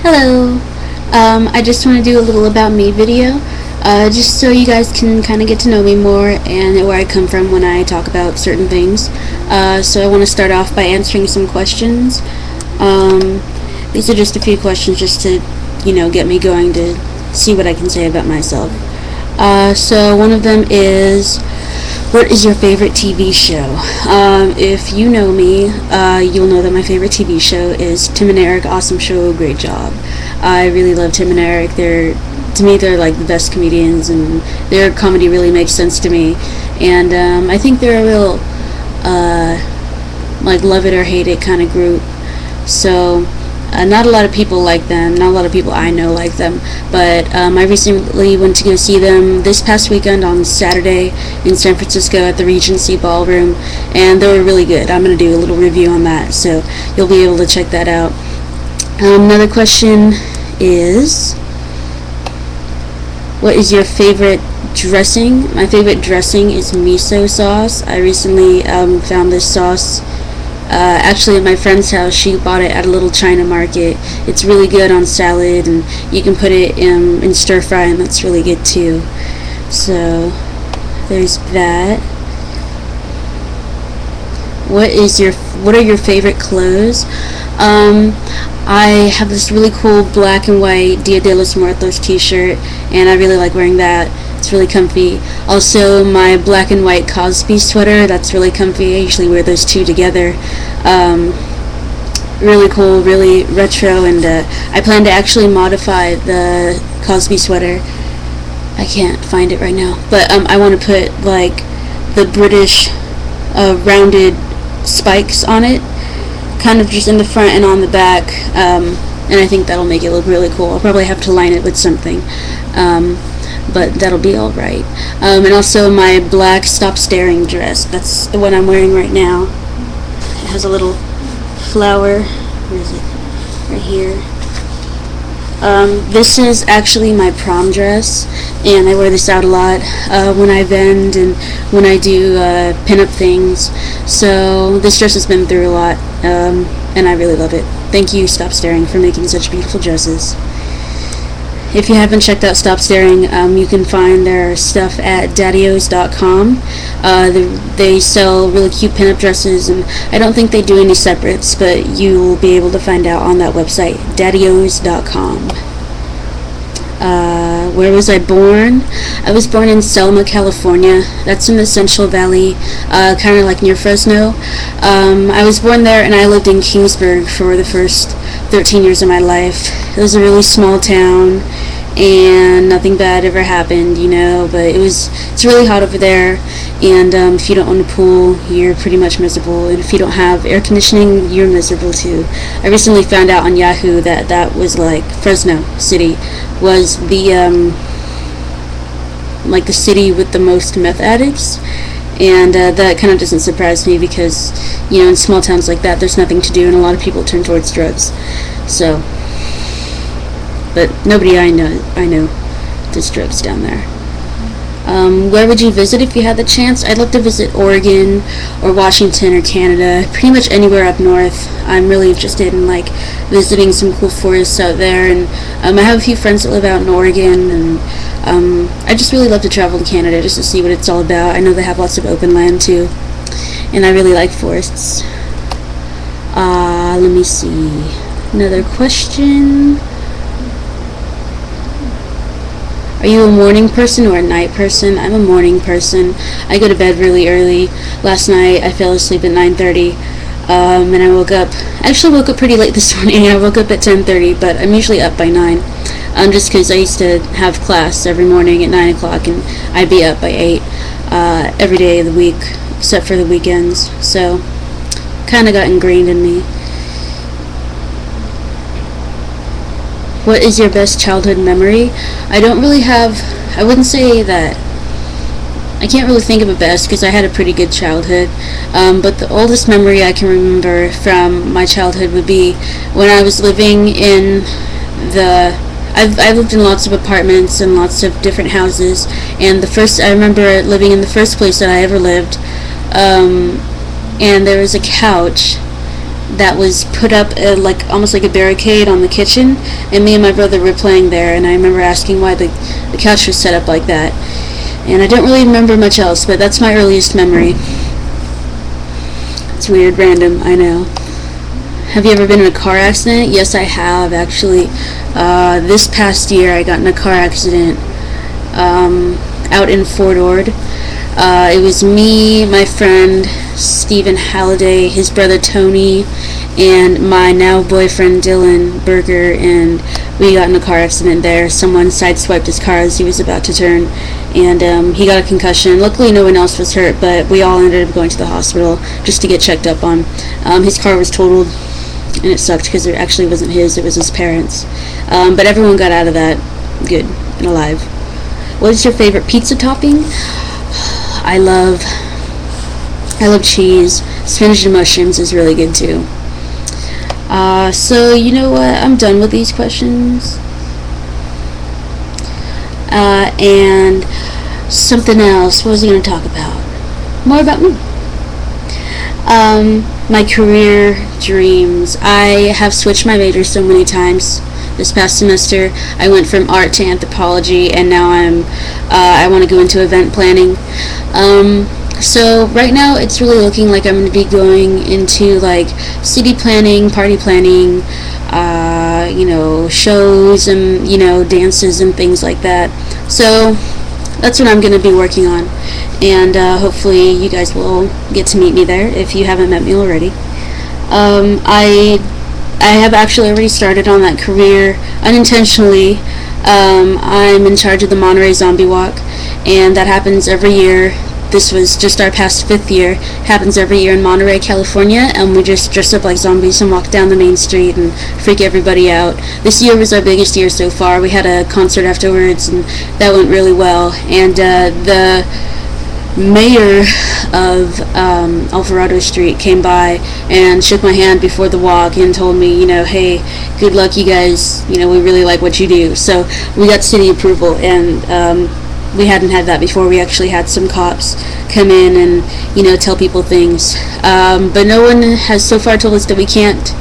Hello. I just want to do a little about me video, just so you guys can kind of get to know me more and where I come from when I talk about certain things. So I want to start off by answering some questions. These are just a few questions just to, get me going to see what I can say about myself. So one of them is, what is your favorite TV show? If you know me, you'll know that my favorite TV show is Tim and Eric. Awesome show, great job. I really love Tim and Eric. To me, they're like the best comedians, and their comedy really makes sense to me. And I think they're a real, like, love it or hate it kind of group. So not a lot of people like them, not a lot of people I know like them, but I recently went to go see them this past weekend on Saturday in San Francisco at the Regency Ballroom, and they were really good. I'm going to do a little review on that, so you'll be able to check that out. Another question is, what is your favorite dressing? My favorite dressing is miso sauce. I recently found this sauce actually at my friend's house. She bought it at a little China market. It's really good on salad, and you can put it in stir fry, and that's really good too. So there's that. What are your favorite clothes? I have this really cool black and white Dia de los Muertos t-shirt, and I really like wearing that. It's really comfy. Also, my black and white Cosby sweater, that's really comfy. I usually wear those two together. Really cool, really retro, and I plan to actually modify the Cosby sweater. I can't find it right now, but I want to put like the British rounded spikes on it, kind of just in the front and on the back, and I think that'll make it look really cool. I'll probably have to line it with something. But that'll be alright. And also my black Stop Staring dress. That's the one I'm wearing right now. It has a little flower. Where is it? Right here. This is actually my prom dress, and I wear this out a lot when I vend and when I do pinup things. So this dress has been through a lot, and I really love it. Thank you, Stop Staring, for making such beautiful dresses. If you haven't checked out Stop Staring, you can find their stuff at daddios.com. They sell really cute pinup dresses, and I don't think they do any separates, but you'll be able to find out on that website, daddios.com. Where was I born? I was born in Selma, California. That's in the Central Valley, kind of like near Fresno. I was born there, and I lived in Kingsburg for the first 13 years of my life. It was a really small town, and nothing bad ever happened, but it's really hot over there, and if you don't own a pool, you're pretty much miserable, and if you don't have air conditioning, you're miserable too. I recently found out on Yahoo that was like Fresno City was the like the city with the most meth addicts, and that kind of doesn't surprise me because in small towns like that there's nothing to do, and a lot of people turn towards drugs. So, but nobody I know does drugs down there. Where would you visit if you had the chance? I'd love to visit Oregon or Washington or Canada, pretty much anywhere up north. I'm really interested in like visiting some cool forests out there, and I have a few friends that live out in Oregon, and I just really love to travel to Canada just to see what it's all about. I know they have lots of open land too, and I really like forests. Let me see. Another question. Are you a morning person or a night person? I'm a morning person. I go to bed really early. Last night I fell asleep at 9:30, and I woke up pretty late this morning. I woke up at 10:30, but I'm usually up by 9, just because I used to have class every morning at 9 o'clock, and I'd be up by 8 every day of the week, except for the weekends. So, kind of got ingrained in me. What is your best childhood memory? I wouldn't say that, I can't really think of a best because I had a pretty good childhood, but the oldest memory I can remember from my childhood would be when I was living in I've lived in lots of apartments and lots of different houses, and I remember living in the first place that I ever lived, and there was a couch that was put up like almost like a barricade on the kitchen, and me and my brother were playing there, and I remember asking why the couch was set up like that. And I don't really remember much else, but that's my earliest memory. It's weird, random, I know. Have you ever been in a car accident? Yes, I have, actually. This past year I got in a car accident out in Fort Ord. It was me, my friend Stephen Halliday, his brother Tony, and my now boyfriend Dylan Berger, and we got in a car accident there. Someone sideswiped his car as he was about to turn, and he got a concussion. Luckily no one else was hurt, but we all ended up going to the hospital just to get checked up on. His car was totaled, and it sucked because it actually wasn't his, it was his parents. But everyone got out of that good and alive. What is your favorite pizza topping? I love cheese. Spinach and mushrooms is really good too. So you know what? I'm done with these questions. And something else. What was I going to talk about? More about me. My career dreams. I have switched my major so many times. This past semester, I went from art to anthropology, and now I want to go into event planning. So right now, it's really looking like I'm going to be going into like city planning, party planning, shows and dances and things like that. So that's what I'm going to be working on, and hopefully you guys will get to meet me there if you haven't met me already. I have actually already started on that career unintentionally. I'm in charge of the Monterey Zombie Walk, and that happens every year. This was just our past 5th year. It happens every year in Monterey, California, and we just dress up like zombies and walk down the main street and freak everybody out. This year was our biggest year so far. We had a concert afterwards, and that went really well. And the mayor of Alvarado Street came by and shook my hand before the walk and told me, hey, good luck, you guys, we really like what you do. So we got city approval, and we hadn't had that before. We actually had some cops come in and tell people things, but no one has so far told us that we can't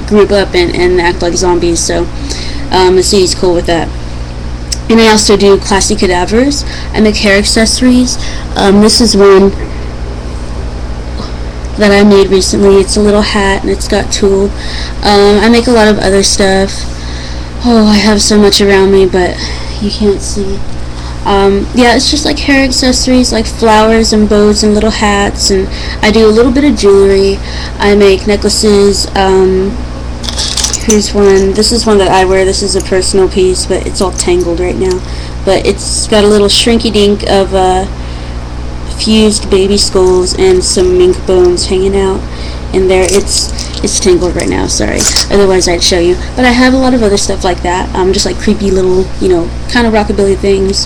group up and act like zombies. So the city's cool with that. And I also do classy cadavers. I make hair accessories. This is one that I made recently. It's a little hat and it's got tulle. I make a lot of other stuff. Oh, I have so much around me, but you can't see. Yeah, it's just like hair accessories, like flowers and bows and little hats, and I do a little bit of jewelry. I make necklaces. Here's one. This is one that I wear. This is a personal piece, but it's all tangled right now. But it's got a little shrinky dink of fused baby skulls and some mink bones hanging out in there. It's tangled right now, sorry. Otherwise I'd show you. But I have a lot of other stuff like that. Just like creepy little, kind of rockabilly things.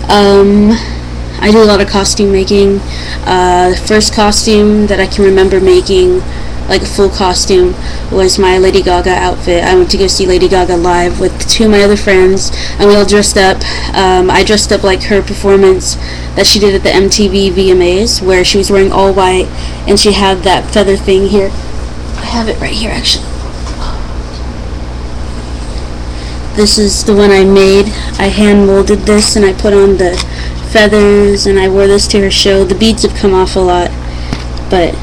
I do a lot of costume making. The first costume that I can remember making, like a full costume, was my Lady Gaga outfit. I went to go see Lady Gaga live with 2 of my other friends, and we all dressed up. I dressed up like her performance that she did at the MTV VMAs, where she was wearing all white, and she had that feather thing here. I have it right here, actually. This is the one I made. I hand molded this, and I put on the feathers, and I wore this to her show. The beads have come off a lot, but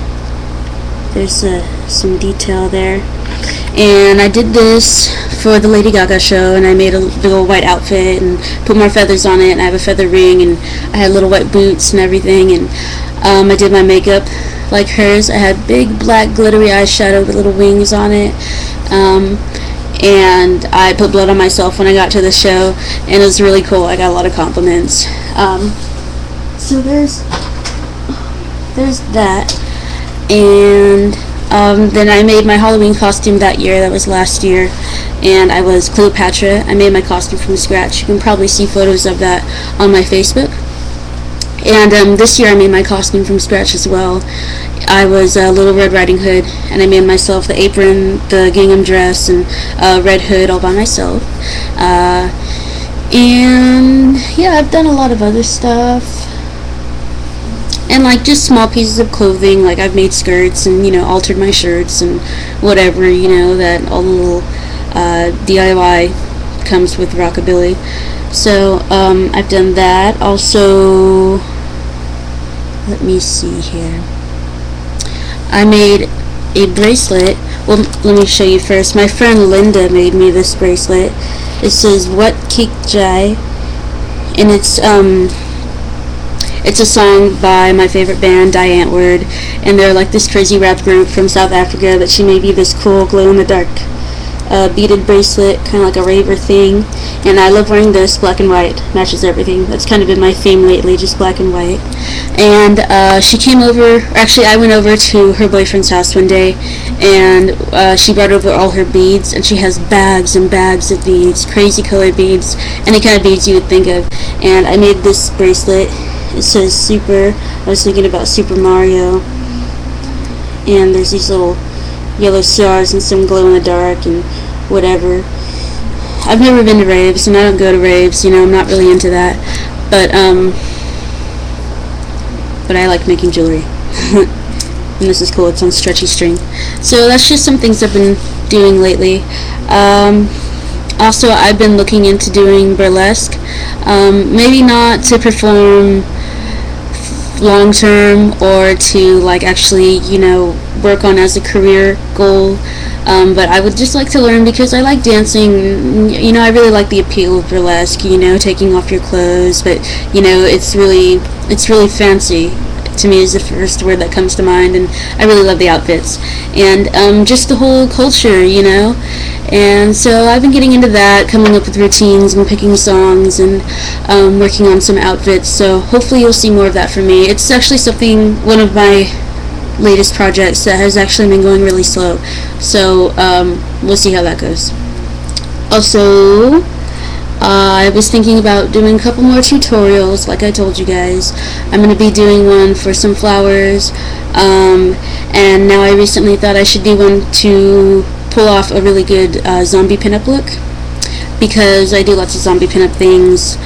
there's some detail there. And I did this for the Lady Gaga show, and I made a big old white outfit and put more feathers on it, and I have a feather ring, and I had little white boots and everything, and I did my makeup like hers. I had big black glittery eyeshadow with little wings on it, and I put blood on myself when I got to the show, and it was really cool. I got a lot of compliments. So there's that. And then I made my Halloween costume that year. That was last year, and I was Cleopatra. I made my costume from scratch. You can probably see photos of that on my Facebook. And this year I made my costume from scratch as well. I was Little Red Riding Hood, and I made myself the apron, the gingham dress, and red hood all by myself. And yeah, I've done a lot of other stuff. and like just small pieces of clothing. Like I've made skirts and, you know, altered my shirts and whatever, you know, that all the little DIY comes with rockabilly. So I've done that. Also, let me see here. I made a bracelet. Well, let me show you first. My friend Linda made me this bracelet. It says "What Kick Jai," and it's a song by my favorite band, Die Antwoord, and they're like this crazy rap group from South Africa. But she made me this cool glow-in-the-dark beaded bracelet, kind of like a raver thing. And I love wearing this. Black and white matches everything. That's kind of been my theme lately, just black and white. And she came over, or actually I went over to her boyfriend's house one day, and she brought over all her beads, and she has bags and bags of beads, crazy colored beads, any kind of beads you would think of. And I made this bracelet. It says Super. I was thinking about Super Mario. And there's these little yellow stars and some glow in the dark and whatever. I've never been to raves, and I don't go to raves, you know, I'm not really into that. But I like making jewelry. And this is cool, it's on stretchy string. So that's just some things I've been doing lately. Also, I've been looking into doing burlesque. Maybe not to perform long term or to like actually, you know, work on as a career goal. But I would just like to learn because I like dancing. You know, I really like the appeal of burlesque, you know, taking off your clothes, but you know, it's really fancy to me is the first word that comes to mind, and I really love the outfits and just the whole culture, you know. And so I've been getting into that, coming up with routines and picking songs and working on some outfits. So hopefully you'll see more of that from me. It's actually one of my latest projects that has actually been going really slow. So we'll see how that goes. Also, I was thinking about doing a couple more tutorials, like I told you guys. I'm going to be doing one for some flowers, and now I recently thought I should do one to pull off a really good zombie pinup look, because I do lots of zombie pinup things,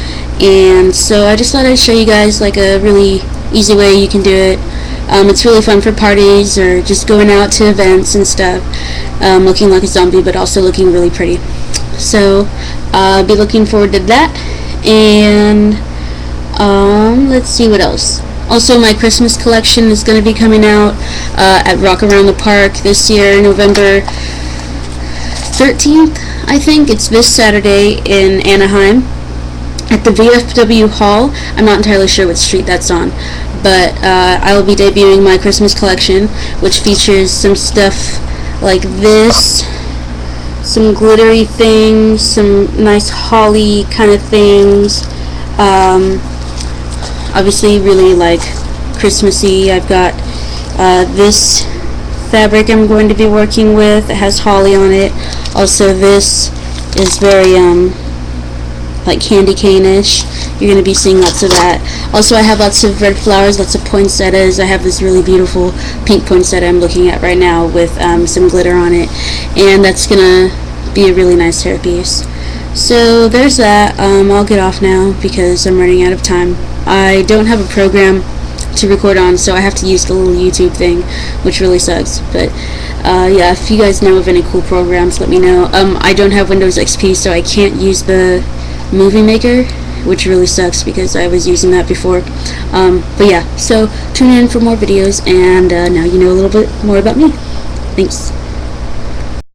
and so I just thought I'd show you guys like a really easy way you can do it. It's really fun for parties or just going out to events and stuff, looking like a zombie but also looking really pretty. So be looking forward to that. And let's see what else. Also, my Christmas collection is going to be coming out at Rock Around the Park this year, November 13th, I think. It's this Saturday in Anaheim at the VFW Hall. I'm not entirely sure what street that's on, but I will be debuting my Christmas collection, which features some stuff like this, some glittery things, some nice holly kind of things, obviously really like Christmassy. I've got this fabric I'm going to be working with. It has holly on it. Also, this is very like candy cane-ish. You're going to be seeing lots of that. Also, I have lots of red flowers, lots of poinsettias. I have this really beautiful pink poinsettia I'm looking at right now with some glitter on it, and that's going to be a really nice hairpiece. So there's that. I'll get off now because I'm running out of time. I don't have a program to record on, so I have to use the little YouTube thing, which really sucks. But yeah, if you guys know of any cool programs, let me know. I don't have Windows XP, so I can't use the Movie Maker, which really sucks because I was using that before. But yeah, so tune in for more videos, and now you know a little bit more about me. Thanks.